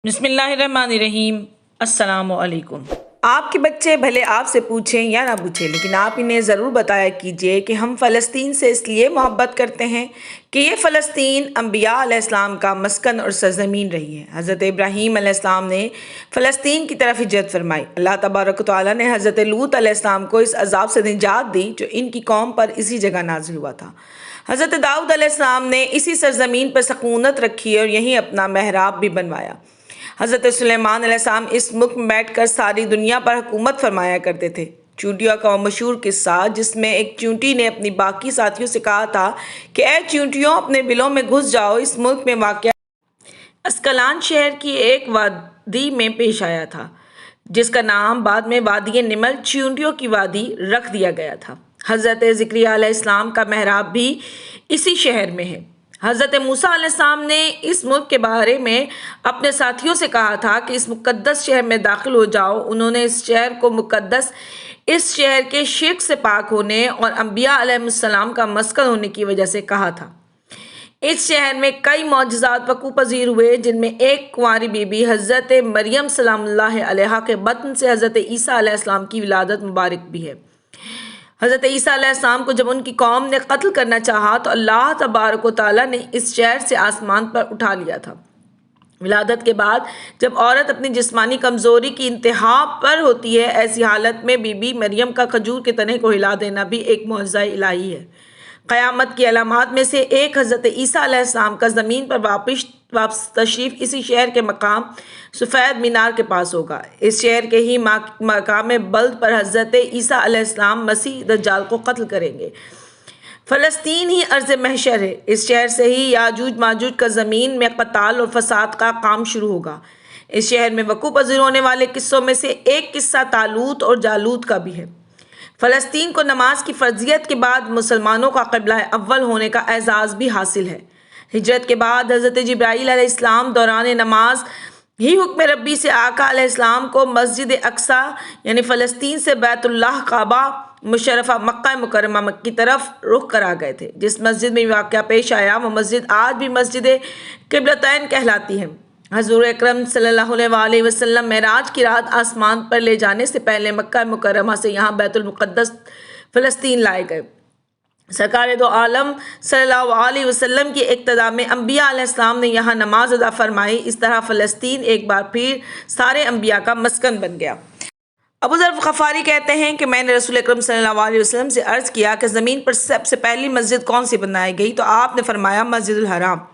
बिस्मिल्लाहिर्रहमानिर्रहीम। अस्सलाम वालेकुम। आपके बच्चे भले आपसे पूछें या ना पूछें, लेकिन आप इन्हें ज़रूर बताया कीजिए कि हम फ़लस्तीन से इसलिए मोहब्बत करते हैं कि ये फ़लस्तीन अंबिया अलैहिस्सलाम का मस्कन और सरज़मीन रही है। हज़रत इब्राहीम अलैहिस्सलाम ने फ़लस्तीन की तरफ हिजरत फरमाई। अल्लाह तबारक व तआला ने हज़रत लूत अलैहिस्सलाम को इस अज़ाब से निजात दी जो इनकी कौम पर इसी जगह नाज़िल हुआ था। हज़रत दाऊद अलैहिस्सलाम ने इसी सरज़मीन पर सकूनत रखी और यहीं अपना महराब भी बनवाया। हज़रत सुलेमान अलैहिस्सलाम इस मुल्क में बैठकर सारी दुनिया पर हुकूमत फरमाया करते थे। चूंटियों का मशहूर किस्सा, जिसमें एक चूंटी ने अपनी बाकी साथियों से कहा था कि ए चूंटियों, अपने बिलों में घुस जाओ। इस मुल्क में वाक़या अस्कलान शहर की एक वादी में पेश आया था, जिसका नाम बाद में वादी निमल, चूंटियों की वादी, रख दिया गया था। हज़रत ज़िक्रिया अलैहिस्सलाम का महराब भी इसी शहर में है। हज़रत मूसा अलैहिस्सलाम ने इस मुल्क के बारे में अपने साथियों से कहा था कि इस मुक़द्दस शहर में दाखिल हो जाओ। उन्होंने इस शहर को मुक़द्दस इस शहर के शिर्क से पाक होने और अंबिया अलैहिस्सलाम का मस्कन होने की वजह से कहा था। इस शहर में कई मौजज़ात वक़ू पज़ीर हुए, जिनमें एक कुंवारी बीबी हज़रत मरियम सलामुल्लाह अलैहा के बतन से हज़रत ईसा अलैहिस्सलाम की विलादत मुबारक भी है। हज़रत ईसा अलैहिस्सलाम को जब उनकी कौम ने कत्ल करना चाहा तो अल्लाह तबारक व तआला ने इस शहर से आसमान पर उठा लिया था। विलादत के बाद जब औरत अपनी जिस्मानी कमज़ोरी की इंतहा पर होती है, ऐसी हालत में बीबी मरियम का खजूर के तने को हिला देना भी एक मौजज़ा इलाही है। क़यामत की अलामात में से एक हज़रत ईसा अलैहिस्सलाम का ज़मीन पर वापस तशरीफ़ इसी शहर के मकाम सफ़ेद मीनार के पास होगा। इस शहर के ही मकाम बल्द पर हज़रत ईसा अलैहिस्सलाम मसीह दज्जाल को कत्ल करेंगे। फ़लस्तीन ही अर्ज़ महशर है। इस शहर से ही याजूज माजूज का ज़मीन में क़ताल और फ़साद का काम शुरू होगा। इस शहर में वक़ू पज़ीर होने वाले किस्सों में से एक किस्सा तालूत और जालूत का भी है। फ़लस्तीन को नमाज की फ़र्जियत के बाद मुसलमानों का क़िबला अव्वल होने का एज़ाज़ भी हासिल है। हिजरत के बाद हज़रत जिब्राईल अलैहिस्सलाम दौरान नमाज ही हुक्म रब्बी से आका अलैहिस्सलाम को मस्जिद अक्सा यानी फ़लस्तीन से बैतुल्लाह काबा मुशर्रफ़ा मक्का मुकर्रमा की तरफ रुख करा गए थे। जिस मस्जिद में वाक़या पेश आया वो मस्जिद आज भी मस्जिद क़िबलतैन कहलाती है। हज़ूर अकरम सल्लल्लाहु अलैहि वसल्लम मेराज की रात आसमान पर ले जाने से पहले मक्का मुकर्रमा से यहाँ बैतुल मुक़द्दस फ़लस्तीन लाए गए। सरकार दो आलम सल्लल्लाहु अलैहि वसल्लम की इक़्तिदा में अंबिया अलैहिस्सलाम ने यहाँ नमाज अदा फरमाई। इस तरह फ़लस्तीन एक बार फिर सारे अंबिया का मस्कन बन गया। अबू ज़र ग़फ़ारी कहते हैं कि मैंने रसूल अकरम सल्लल्लाहु अलैहि वसल्लम से अर्ज़ किया कि ज़मीन पर सबसे पहली मस्जिद कौन सी बनाई गई, तो आपने फरमाया मस्जिदुल हराम।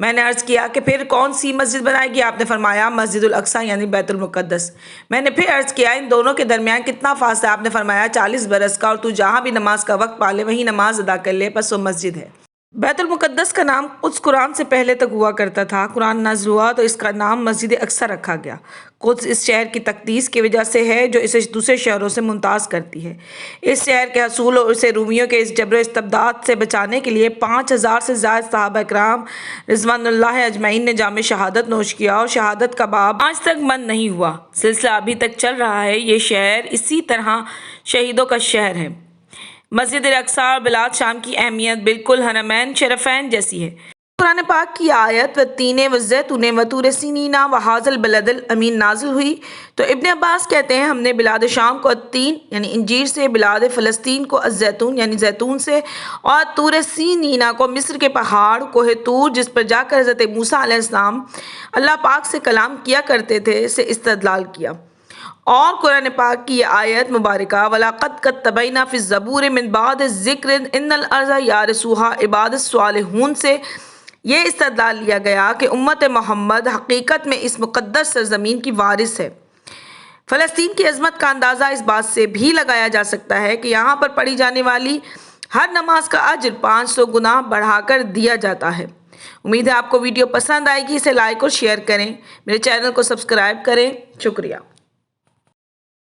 मैंने अर्ज़ किया कि फिर कौन सी मस्जिद बनाएगी, आपने फरमाया मस्जिदुल अक्सा यानी बैतुल मुक़द्दस। मैंने फिर अर्ज़ किया इन दोनों के दरमियान कितना फ़ासला, आपने फरमाया 40 बरस का, और तू जहाँ भी नमाज का वक्त पाले वहीं नमाज अदा कर ले, बस वो मस्जिद है। बैतुल मुक़द्दस का नाम कुछ कुरान से पहले तक हुआ करता था। कुरान नाज़िल हुआ तो इसका नाम मस्जिद अक्सा रखा गया। कुछ इस शहर की तक़दीस की वजह से है जो इसे दूसरे शहरों से मुमताज़ करती है। इस शहर के हसूल और इसे रूमियों के इस जबर इस्तबदाद से बचाने के लिए 5000 से ज़्यादा सहाबा इकराम रिज़वानुल्लाह अजमईन ने जाम शहादत नोश किया और शहादत का बाब आज तक बंद नहीं हुआ। सिलसिला अभी तक चल रहा है। ये शहर इसी तरह शहीदों का शहर है। मस्जिद अक्सा और बिलाद शाम की अहमियत बिल्कुल हरमैन शरफ़ैन जैसी है। कुरान पाक की आयत वत्तीने वज़ैतूने वतूर सीनीना व हाज़ल बलदल अमीन नाजिल हुई तो इब्न अब्बास कहते हैं हमने बिलाद शाम को अत्तीन यानी इंजीर से, बिलाद फ़लस्तीन को अज़ैतून यानी जैतून से, और तूर सीनीना को मिस्र के पहाड़ कोहे तूर जिस पर जाकर हज़रत मूसा अलैहिस्सलाम अल्लाह पाक से कलाम किया करते थे से इस्तदलाल किया। और कुरान पाक की आयत मुबारका वलाक़द कत्तबैना फ़िज़ ज़बूर मिन बाद ज़िक्र इन्नल अर्ज़ यारिसूहा इबादुस सालिहून से ये इस्तदलाल लिया गया कि उम्मत मोहम्मद हकीकत में इस मुक़द्दस सरज़मीन की वारिस है। फ़लस्तीन की अज़मत का अंदाज़ा इस बात से भी लगाया जा सकता है कि यहाँ पर पढ़ी जाने वाली हर नमाज का अज्र 500 गुना बढ़ाकर दिया जाता है। उम्मीद है आपको वीडियो पसंद आएगी। इसे लाइक और शेयर करें। मेरे चैनल को सब्सक्राइब करें। शुक्रिया।